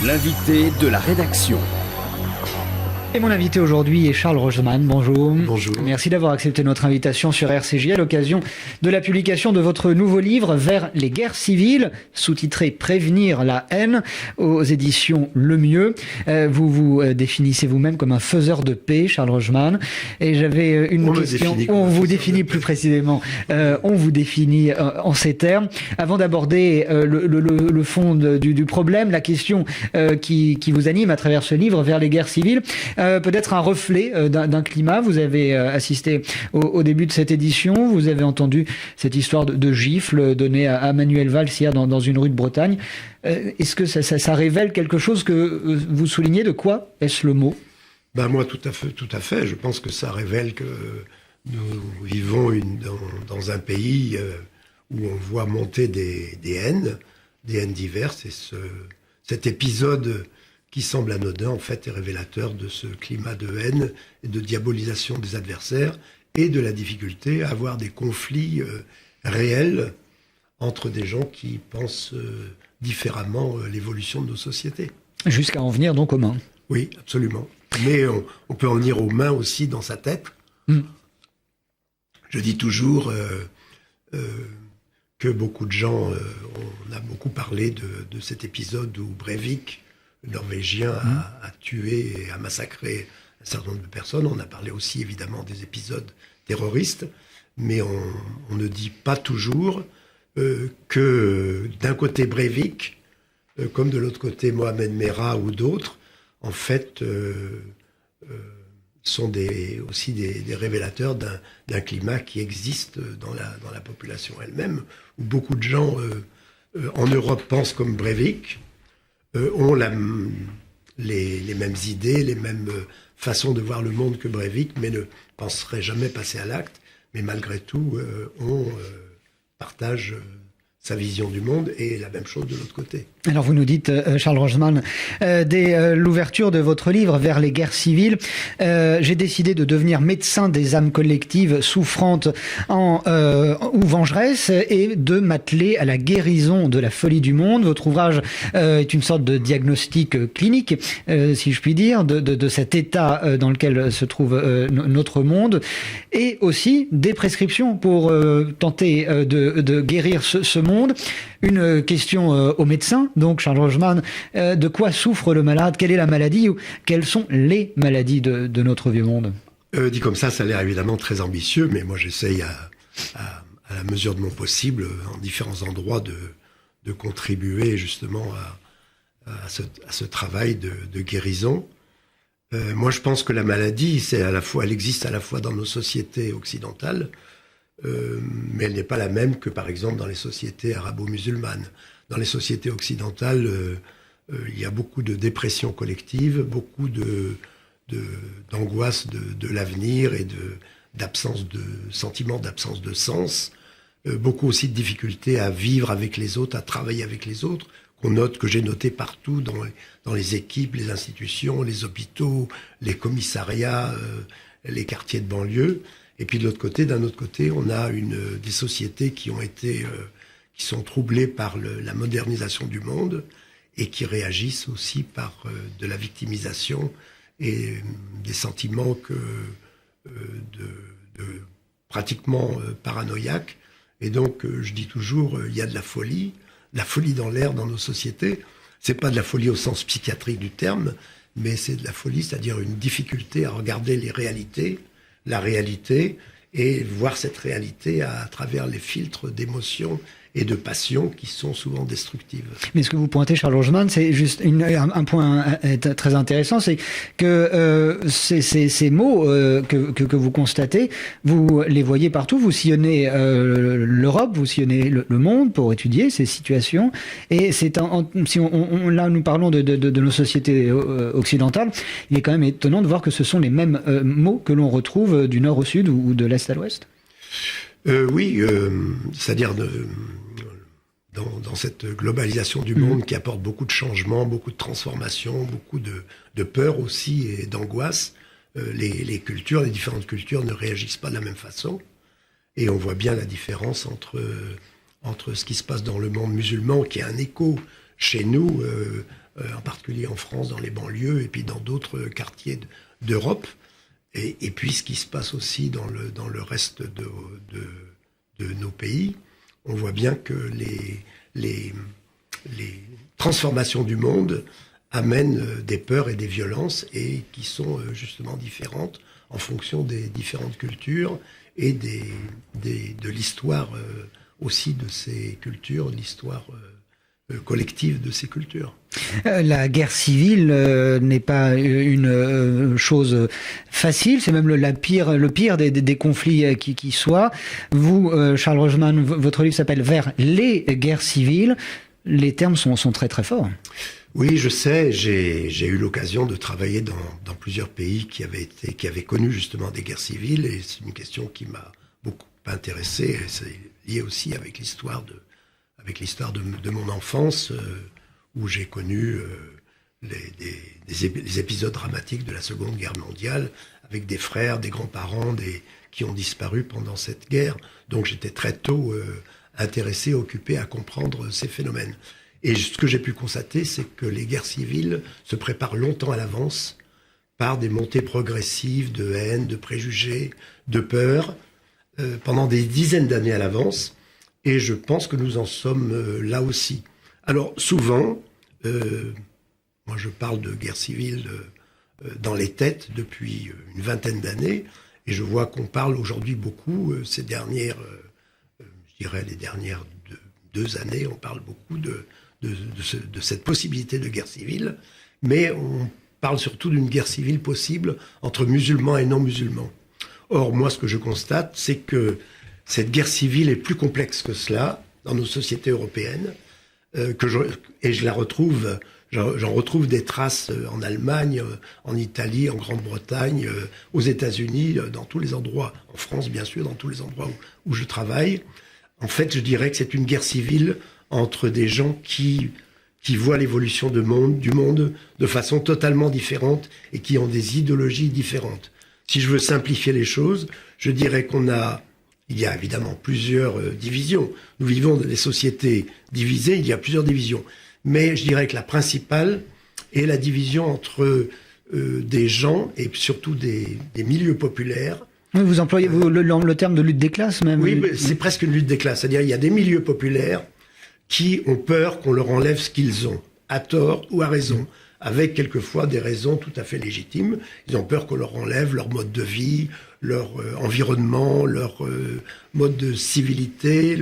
L'invité de la rédaction. Et mon invité aujourd'hui est Charles Roseman. Bonjour. Bonjour. Merci d'avoir accepté notre invitation sur RCJ à l'occasion de la publication de votre nouveau livre Vers les guerres civiles, sous-titré Prévenir la haine, aux éditions Le Mieux. Vous vous définissez vous-même comme un faiseur de paix, Charles Roseman. Et j'avais une question. On vous définit plus précisément. On vous définit en ces termes. Avant d'aborder le fond du problème, la question qui vous anime à travers ce livre, Vers les guerres civiles, peut-être un reflet d'un climat. Vous avez assisté au début de cette édition, vous avez entendu cette histoire de gifle donnée à Manuel Valls hier dans une rue de Bretagne. Est-ce que ça révèle quelque chose que vous soulignez? De quoi est-ce le mot? Moi, tout à fait. Je pense que ça révèle que nous vivons dans un pays où on voit monter des haines diverses. Et cet épisode qui semble anodin, en fait, est révélateur de ce climat de haine et de diabolisation des adversaires et de la difficulté à avoir des conflits réels entre des gens qui pensent différemment l'évolution de nos sociétés. Jusqu'à en venir donc aux mains. Oui, absolument. Mais on peut en venir aux mains aussi dans sa tête. Je dis toujours que beaucoup de gens, on a beaucoup parlé de cet épisode où Breivik, le Norvégien, a tué et a massacré un certain nombre de personnes. On a parlé aussi évidemment des épisodes terroristes, mais on ne dit pas toujours que d'un côté Breivik, comme de l'autre côté Mohamed Merah ou d'autres, en fait, sont aussi des révélateurs d'un climat qui existe dans la population elle-même, où beaucoup de gens en Europe pensent comme Breivik, ont les mêmes idées, les mêmes façons de voir le monde que Breivik, mais ne penseraient jamais passer à l'acte. Mais malgré tout, on partage sa vision du monde et la même chose de l'autre côté. Alors vous nous dites, Charles Roseman, dès l'ouverture de votre livre Vers les guerres civiles, j'ai décidé de devenir médecin des âmes collectives souffrantes ou vengeresses et de m'atteler à la guérison de la folie du monde. Votre ouvrage est une sorte de diagnostic clinique, si je puis dire, de cet état dans lequel se trouve notre monde, et aussi des prescriptions pour tenter de guérir ce monde. Une question aux médecins, donc Charles Roseman, de quoi souffre le malade? Quelle est la maladie ou quelles sont les maladies de notre vieux monde? Dit comme ça a l'air évidemment très ambitieux, mais moi j'essaye à la mesure de mon possible, en différents endroits, de contribuer justement à ce travail de guérison. Moi je pense que la maladie, elle existe à la fois dans nos sociétés occidentales, mais elle n'est pas la même que, par exemple, dans les sociétés arabo-musulmanes. Dans les sociétés occidentales, il y a beaucoup de dépression collective, beaucoup d'angoisse de l'avenir et sentiment d'absence de sens, beaucoup aussi de difficultés à vivre avec les autres, à travailler avec les autres, que j'ai noté partout dans les équipes, les institutions, les hôpitaux, les commissariats, les quartiers de banlieue. Et puis d'un autre côté, on a des sociétés qui sont troublées par la modernisation du monde et qui réagissent aussi par de la victimisation et des sentiments pratiquement paranoïaques. Et donc, je dis toujours, il y a de la folie dans l'air dans nos sociétés. C'est pas de la folie au sens psychiatrique du terme, mais c'est de la folie, c'est-à-dire une difficulté à regarder la réalité, et voir cette réalité à travers les filtres d'émotions et de passions qui sont souvent destructives. Mais ce que vous pointez, Charles Roseman, c'est juste un point très intéressant, c'est que ces mots que vous constatez, vous les voyez partout, vous sillonnez l'Europe, vous sillonnez le monde pour étudier ces situations, et là nous parlons de nos sociétés occidentales, il est quand même étonnant de voir que ce sont les mêmes mots que l'on retrouve du nord au sud ou de l'est à l'ouest. Oui, c'est-à-dire dans cette globalisation du monde qui apporte beaucoup de changements, beaucoup de transformations, beaucoup de peur aussi et d'angoisse, les différentes cultures ne réagissent pas de la même façon. Et on voit bien la différence entre ce qui se passe dans le monde musulman, qui a un écho chez nous, en particulier particulier en France, dans les banlieues, et puis dans d'autres quartiers d'Europe, et puis ce qui se passe aussi dans le reste de nos pays. On voit bien que les transformations du monde amènent des peurs et des violences, et qui sont justement différentes en fonction des différentes cultures et de l'histoire aussi de ces cultures, l'histoire collective de ces cultures. La guerre civile n'est pas une chose facile, c'est même le pire des conflits qui soient. Vous, Charles Rogeman, votre livre s'appelle « Vers les guerres civiles ». Les termes sont très très forts. Oui, je sais, j'ai eu l'occasion de travailler dans plusieurs pays qui avaient connu justement des guerres civiles, et c'est une question qui m'a beaucoup intéressé. C'est lié aussi avec l'histoire de mon enfance, où j'ai connu les épisodes dramatiques de la Seconde Guerre mondiale, avec des frères, des grands-parents, qui ont disparu pendant cette guerre. Donc j'étais très tôt intéressé, occupé à comprendre ces phénomènes. Et ce que j'ai pu constater, c'est que les guerres civiles se préparent longtemps à l'avance par des montées progressives de haine, de préjugés, de peur, pendant des dizaines d'années à l'avance. Et je pense que nous en sommes là aussi. Alors souvent, moi je parle de guerre civile dans les têtes depuis une vingtaine d'années, et je vois qu'on parle aujourd'hui beaucoup, ces dernières, je dirais les dernières deux années, on parle beaucoup de cette possibilité de guerre civile, mais on parle surtout d'une guerre civile possible entre musulmans et non-musulmans. Or, moi, ce que je constate, c'est que cette guerre civile est plus complexe que cela dans nos sociétés européennes, et j'en retrouve des traces en Allemagne, en Italie, en Grande-Bretagne, aux États-Unis, dans tous les endroits, en France bien sûr, dans tous les endroits où je travaille. En fait, je dirais que c'est une guerre civile entre des gens qui voient l'évolution du monde de façon totalement différente et qui ont des idéologies différentes. Si je veux simplifier les choses, je dirais il y a évidemment plusieurs divisions. Nous vivons dans des sociétés divisées, il y a plusieurs divisions. Mais je dirais que la principale est la division entre des gens et surtout des milieux populaires. Vous employez le terme de lutte des classes même. Oui, c'est presque une lutte des classes. C'est-à-dire il y a des milieux populaires qui ont peur qu'on leur enlève ce qu'ils ont, à tort ou à raison, avec quelquefois des raisons tout à fait légitimes. Ils ont peur qu'on leur enlève leur mode de vie, leur environnement, leur mode de civilité.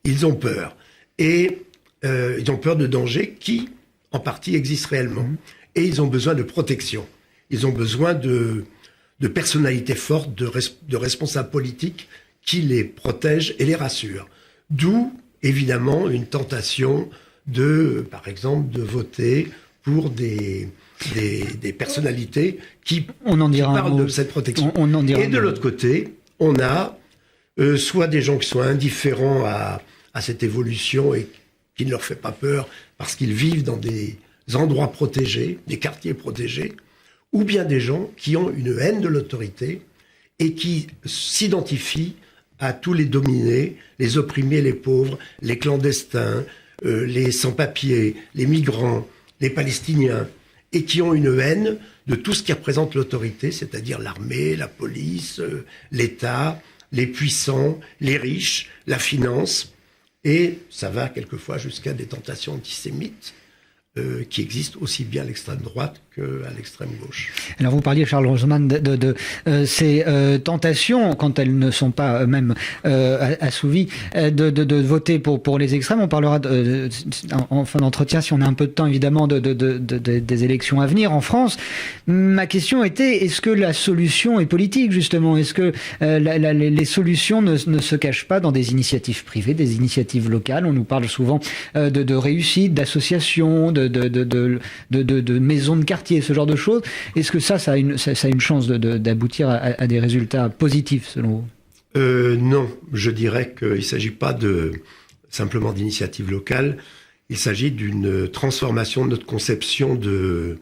Ils ont peur. Et ils ont peur de dangers qui, en partie, existent réellement. Et ils ont besoin de protection. Ils ont besoin de personnalités fortes, de responsables politiques qui les protègent et les rassurent. D'où, évidemment, une tentation par exemple, de voter pour des personnalités qui parlent de cette protection. Et de l'autre côté, on a soit des gens qui sont indifférents à cette évolution et qui ne leur fait pas peur parce qu'ils vivent dans des endroits protégés, des quartiers protégés, ou bien des gens qui ont une haine de l'autorité et qui s'identifient à tous les dominés, les opprimés, les pauvres, les clandestins, les sans-papiers, les migrants, les Palestiniens, et qui ont une haine de tout ce qui représente l'autorité, c'est-à-dire l'armée, la police, l'État, les puissants, les riches, la finance, et ça va quelquefois jusqu'à des tentations antisémites qui existent aussi bien à l'extrême droite qu'à l'extrême gauche. Alors vous parliez, Charles Rogeman, de ces tentations, quand elles ne sont pas même assouvies, de voter pour les extrêmes. On parlera en fin d'entretien, si on a un peu de temps évidemment, des élections à venir en France. Ma question était, est-ce que la solution est politique justement? Est-ce que les solutions ne se cachent pas dans des initiatives privées, des initiatives locales? On nous parle souvent de réussite, d'associations, de maisons de quartier, ce genre de choses. Est-ce que ça a une chance d'aboutir à des résultats positifs, selon vous? Non, je dirais qu'il ne s'agit pas simplement d'initiatives locales. Il s'agit d'une transformation de notre conception de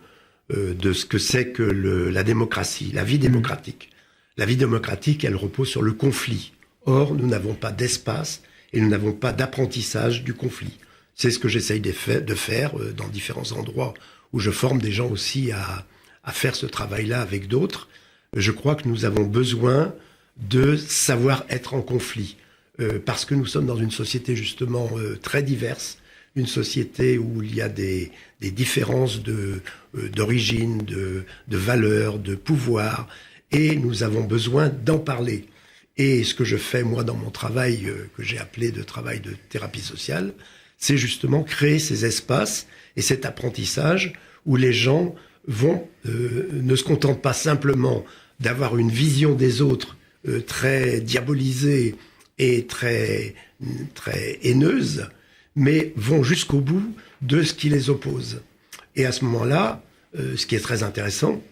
ce que c'est que la démocratie, la vie démocratique. La vie démocratique, elle repose sur le conflit. Or, nous n'avons pas d'espace et nous n'avons pas d'apprentissage du conflit. C'est ce que j'essaye de faire dans différents endroits où je forme des gens aussi à faire ce travail-là avec d'autres. Je crois que nous avons besoin de savoir être en conflit, parce que nous sommes dans une société justement très diverse, une société où il y a des différences d'origine, de valeurs, de pouvoir, et nous avons besoin d'en parler. Et ce que je fais, moi, dans mon travail, que j'ai appelé de travail de thérapie sociale, c'est justement créer ces espaces et cet apprentissage où les gens ne se contentent pas simplement d'avoir une vision des autres très diabolisée et très haineuse, mais vont jusqu'au bout de ce qui les oppose. Et à ce moment-là, ce qui est très intéressant,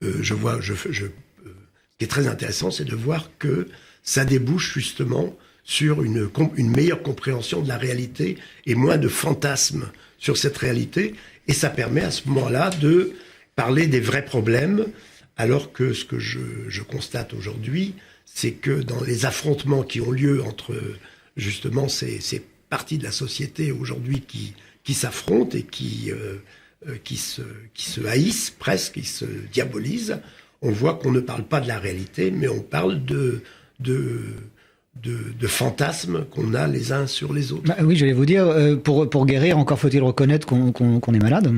ce qui est très intéressant, c'est de voir que ça débouche justement sur une meilleure compréhension de la réalité et moins de fantasmes sur cette réalité. Et ça permet à ce moment-là de parler des vrais problèmes, alors que ce que je constate aujourd'hui, c'est que dans les affrontements qui ont lieu entre justement ces parties de la société aujourd'hui qui s'affrontent et qui se haïssent presque, qui se diabolisent, on voit qu'on ne parle pas de la réalité, mais on parle de fantasmes qu'on a les uns sur les autres. Oui, j'allais vous dire, pour guérir, encore faut-il reconnaître qu'on est malade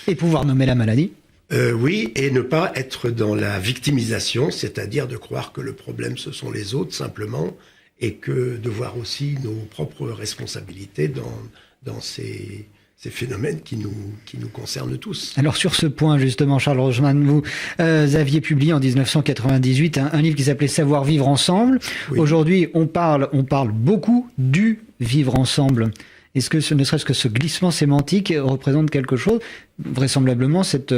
et pouvoir nommer la maladie. Oui, et ne pas être dans la victimisation, c'est-à-dire de croire que le problème ce sont les autres simplement, et que de voir aussi nos propres responsabilités dans ces phénomènes qui nous concernent tous. Alors sur ce point justement, Charles Rogeman, vous aviez publié en 1998 un livre qui s'appelait Savoir vivre ensemble. Oui. Aujourd'hui, on parle beaucoup du vivre ensemble. Est-ce que ne serait-ce que ce glissement sémantique représente quelque chose ? Vraisemblablement, cette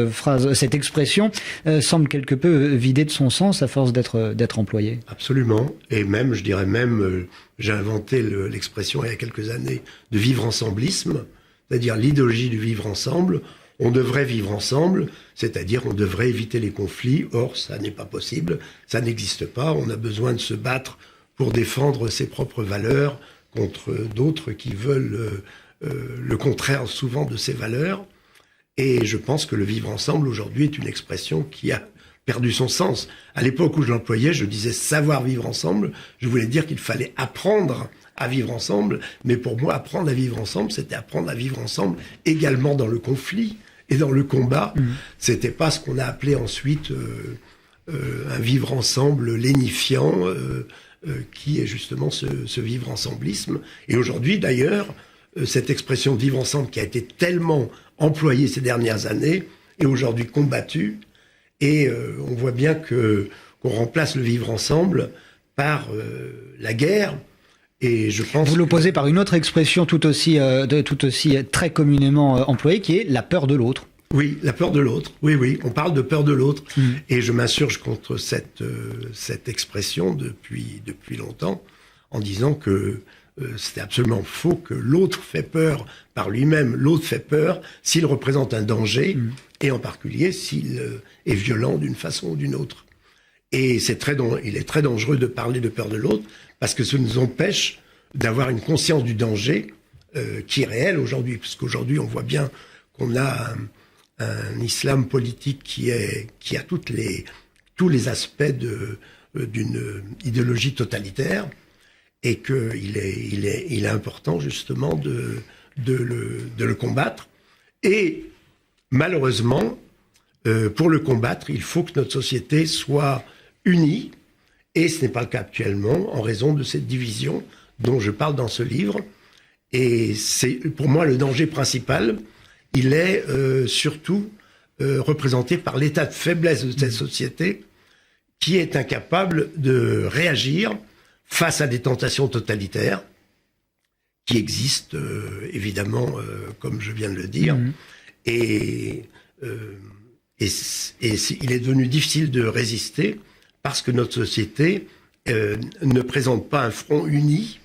expression semble quelque peu vidée de son sens à force d'être employée. Absolument. Et même, je dirais même, j'ai inventé l'expression il y a quelques années de vivre ensemblisme, c'est-à-dire l'idéologie du vivre ensemble. On devrait vivre ensemble, c'est-à-dire on devrait éviter les conflits. Or, ça n'est pas possible, ça n'existe pas. On a besoin de se battre pour défendre ses propres valeurs contre d'autres qui veulent le contraire souvent de ces valeurs. Et je pense que le vivre ensemble aujourd'hui est une expression qui a perdu son sens. À l'époque où je l'employais, je disais savoir vivre ensemble. Je voulais dire qu'il fallait apprendre à vivre ensemble. Mais pour moi, apprendre à vivre ensemble, c'était apprendre à vivre ensemble également dans le conflit et dans le combat. C'était pas ce qu'on a appelé ensuite un vivre ensemble lénifiant, qui est justement ce vivre ensemblisme. Et aujourd'hui, d'ailleurs, cette expression de vivre ensemble qui a été tellement employée ces dernières années est aujourd'hui combattue. Et on voit bien qu'on remplace le vivre ensemble par la guerre. Et je pense vous l'opposez par une autre expression tout aussi très communément employée, qui est la peur de l'autre. Oui, la peur de l'autre. Oui, on parle de peur de l'autre. Et je m'insurge contre cette expression depuis longtemps, en disant que c'était absolument faux, que l'autre fait peur par lui-même. L'autre fait peur s'il représente un danger, et en particulier s'il est violent d'une façon ou d'une autre. Et il est très dangereux de parler de peur de l'autre, parce que ça nous empêche d'avoir une conscience du danger qui est réel aujourd'hui. Parce qu'aujourd'hui, on voit bien qu'on a un islam politique qui a tous les aspects d'une idéologie totalitaire, et qu'il est important justement de le combattre. Et malheureusement, pour le combattre, il faut que notre société soit unie, et ce n'est pas le cas actuellement en raison de cette division dont je parle dans ce livre. Et c'est pour moi le danger principal. Il est surtout représenté par l'état de faiblesse de cette société qui est incapable de réagir face à des tentations totalitaires qui existent évidemment, comme je viens de le dire. Et il est devenu difficile de résister parce que notre société ne présente pas un front uni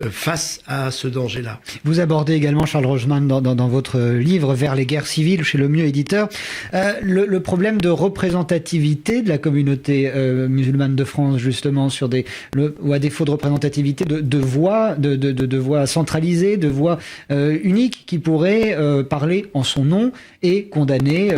face à ce danger-là. Vous abordez également, Charles Rogeman, dans votre livre « Vers les guerres civiles » chez Le Mieux éditeur, le problème de représentativité de la communauté musulmane de France, justement, ou à défaut de représentativité, de voix, de voix centralisées, de voix uniques qui pourraient parler en son nom et condamner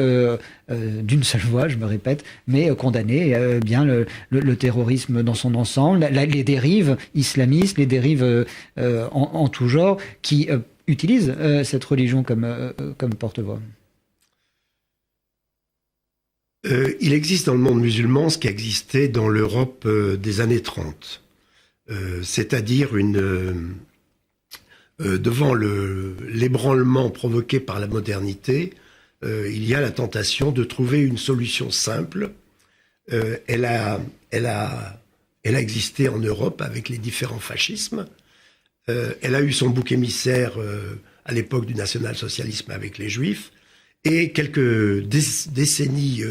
d'une seule voix, je me répète, mais condamner bien le terrorisme dans son ensemble, les dérives islamistes, les dérives en tout genre qui utilisent cette religion comme porte-voix. Il existe dans le monde musulman ce qui existait dans l'Europe des années 30, c'est-à-dire devant l'ébranlement provoqué par la modernité, il y a la tentation de trouver une solution simple. Elle a existé en Europe avec les différents fascismes. Elle a eu son bouc émissaire à l'époque du national-socialisme avec les Juifs. Et quelques décennies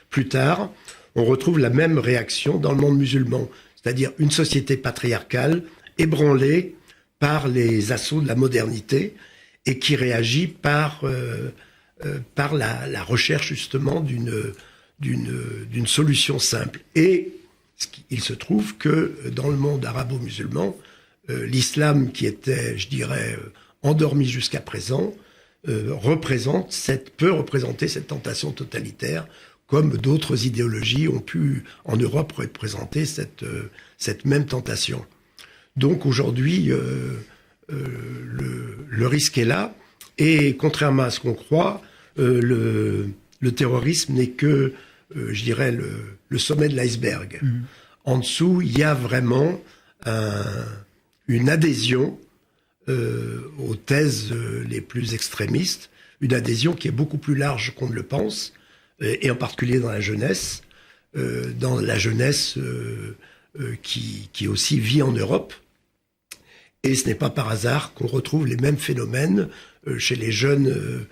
plus tard, on retrouve la même réaction dans le monde musulman, c'est-à-dire une société patriarcale ébranlée par les assauts de la modernité et qui réagit par la recherche justement d'une solution simple. Et il se trouve que dans le monde arabo-musulman, l'islam qui était, je dirais, endormi jusqu'à présent, peut représenter cette tentation totalitaire, comme d'autres idéologies ont pu en Europe représenter cette même tentation. Donc aujourd'hui, le risque est là, et contrairement à ce qu'on croit, le terrorisme n'est que, je dirais, le sommet de l'iceberg. Mmh. En dessous, il y a vraiment une adhésion aux thèses les plus extrémistes, une adhésion qui est beaucoup plus large qu'on ne le pense, et en particulier dans la jeunesse, qui aussi vit en Europe. Et ce n'est pas par hasard qu'on retrouve les mêmes phénomènes chez les jeunes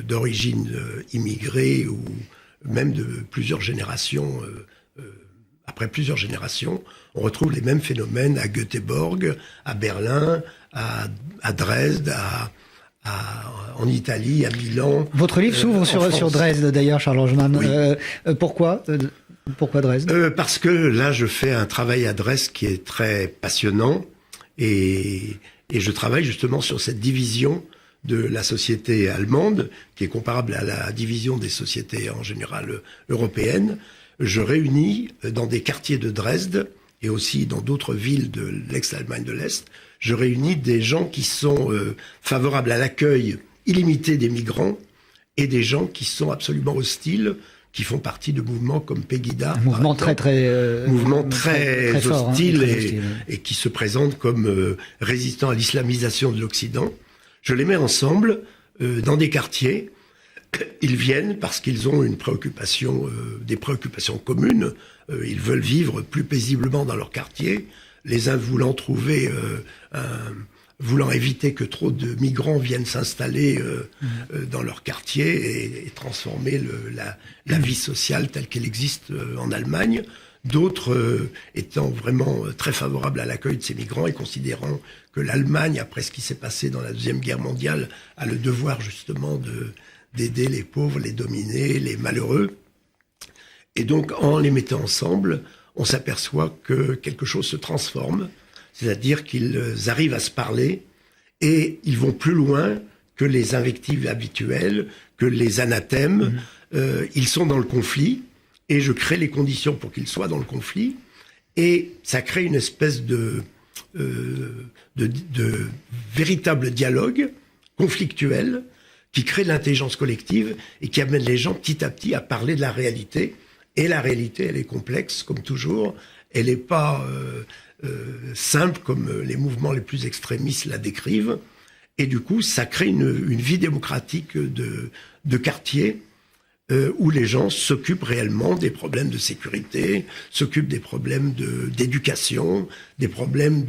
d'origine immigrée ou même de plusieurs générations. Après plusieurs générations, on retrouve les mêmes phénomènes à Göteborg, à Berlin, à Dresde, en Italie, à Milan. Votre livre s'ouvre sur Dresde, d'ailleurs, Charles Rogeman. Oui. Pourquoi Dresde Parce que là, je fais un travail à Dresde qui est très passionnant et je travaille justement sur cette division de la société allemande, qui est comparable à la division des sociétés en général européennes. Je réunis dans des quartiers de Dresde et aussi dans d'autres villes de l'ex-Allemagne de l'Est, je réunis des gens qui sont favorables à l'accueil illimité des migrants et des gens qui sont absolument hostiles, qui font partie de mouvements comme Pegida. Un mouvement très hostile, fort, et qui se présente comme résistant à l'islamisation de l'Occident. Je les mets ensemble dans des quartiers. Ils viennent parce qu'ils ont des préoccupations communes. Ils veulent vivre plus paisiblement dans leur quartier. Les uns voulant voulant éviter que trop de migrants viennent s'installer dans leur quartier et transformer la vie sociale telle qu'elle existe en Allemagne. D'autres étant vraiment très favorables à l'accueil de ces migrants et considérant que l'Allemagne, après ce qui s'est passé dans la Deuxième Guerre mondiale, a le devoir justement d'aider les pauvres, les dominés, les malheureux. Et donc, en les mettant ensemble, on s'aperçoit que quelque chose se transforme, c'est-à-dire qu'ils arrivent à se parler et ils vont plus loin que les invectives habituelles, que les anathèmes. Ils sont dans le conflit et je crée les conditions pour qu'ils soient dans le conflit et ça crée une espèce de véritable dialogue conflictuel qui crée de l'intelligence collective et qui amène les gens petit à petit à parler de la réalité. Et la réalité, elle est complexe, comme toujours. Elle n'est pas simple, comme les mouvements les plus extrémistes la décrivent. Et du coup, ça crée une vie démocratique de quartier où les gens s'occupent réellement des problèmes de sécurité, s'occupent des problèmes d'éducation, des problèmes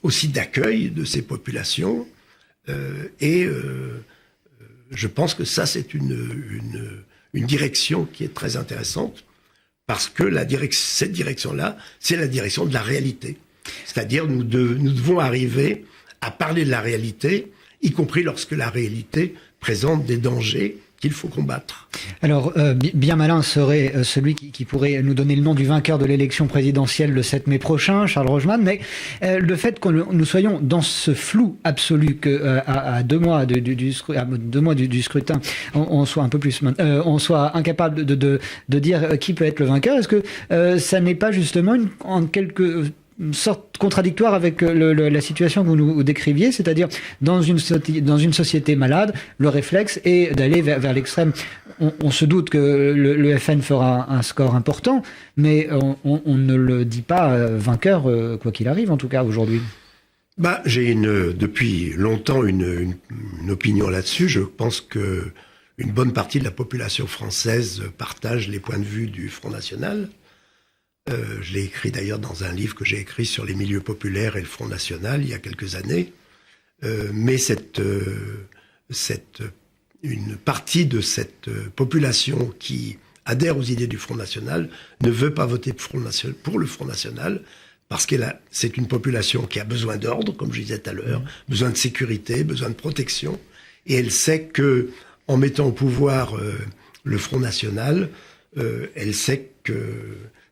aussi d'accueil de ces populations. Je pense que ça, c'est une direction qui est très intéressante parce que cette direction-là, c'est la direction de la réalité. C'est-à-dire, nous devons arriver à parler de la réalité, y compris lorsque la réalité présente des dangers qu'il faut combattre. Alors, bien malin serait celui qui pourrait nous donner le nom du vainqueur de l'élection présidentielle le 7 mai prochain, Charles Rogeman, mais le fait que nous soyons dans ce flou absolu que à 2 mois du scrutin, on soit un peu plus, on soit incapable de dire qui peut être le vainqueur, est-ce que ça n'est pas justement en quelque sorte contradictoire avec la situation que vous nous décriviez, c'est-à-dire dans une société malade, le réflexe est d'aller vers l'extrême. On se doute que le FN fera un score important, mais on ne le dit pas vainqueur, quoi qu'il arrive, en tout cas aujourd'hui. J'ai depuis longtemps une opinion là-dessus. Je pense que une bonne partie de la population française partage les points de vue du Front National. Je l'ai écrit d'ailleurs dans un livre que j'ai écrit sur les milieux populaires et le Front National il y a quelques années. Mais une partie de cette population qui adhère aux idées du Front National ne veut pas voter pour le Front National parce que c'est une population qui a besoin d'ordre, comme je disais tout à l'heure, besoin de sécurité, besoin de protection. Et elle sait que en mettant au pouvoir le Front National, elle sait que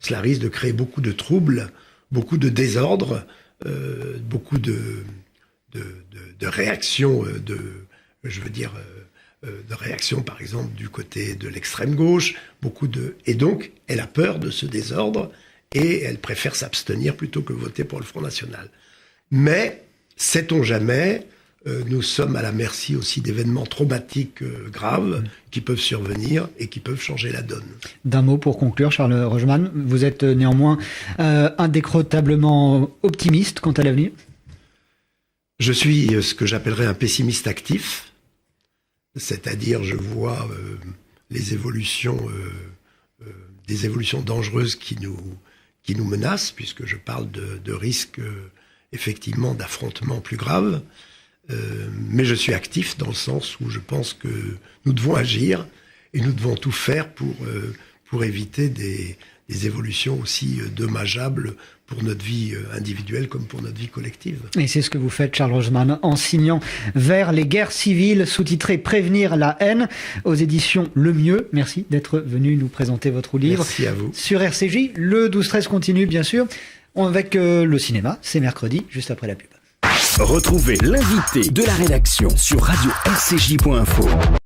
cela risque de créer beaucoup de troubles, beaucoup de désordre, beaucoup de réactions, de réactions par exemple du côté de l'extrême gauche, et donc elle a peur de ce désordre et elle préfère s'abstenir plutôt que voter pour le Front National. Mais, sait-on jamais, nous sommes à la merci aussi d'événements traumatiques graves qui peuvent survenir et qui peuvent changer la donne. D'un mot pour conclure, Charles Rogeman, vous êtes néanmoins indécrotablement optimiste quant à l'avenir ? Je suis ce que j'appellerais un pessimiste actif, c'est-à-dire je vois des évolutions dangereuses qui nous menacent, puisque je parle de risques effectivement d'affrontements plus graves. Mais je suis actif dans le sens où je pense que nous devons agir et nous devons tout faire pour éviter des évolutions aussi dommageables pour notre vie individuelle comme pour notre vie collective. Et c'est ce que vous faites, Charles Rogeman, en signant Vers les guerres civiles, sous-titré Prévenir la haine, aux éditions Le Mieux. Merci d'être venu nous présenter votre livre. Merci à vous. Sur RCJ, le 12-13 continue, bien sûr, avec le cinéma. C'est mercredi, juste après la pub. Retrouvez l'invité de la rédaction sur radio-rcj.info.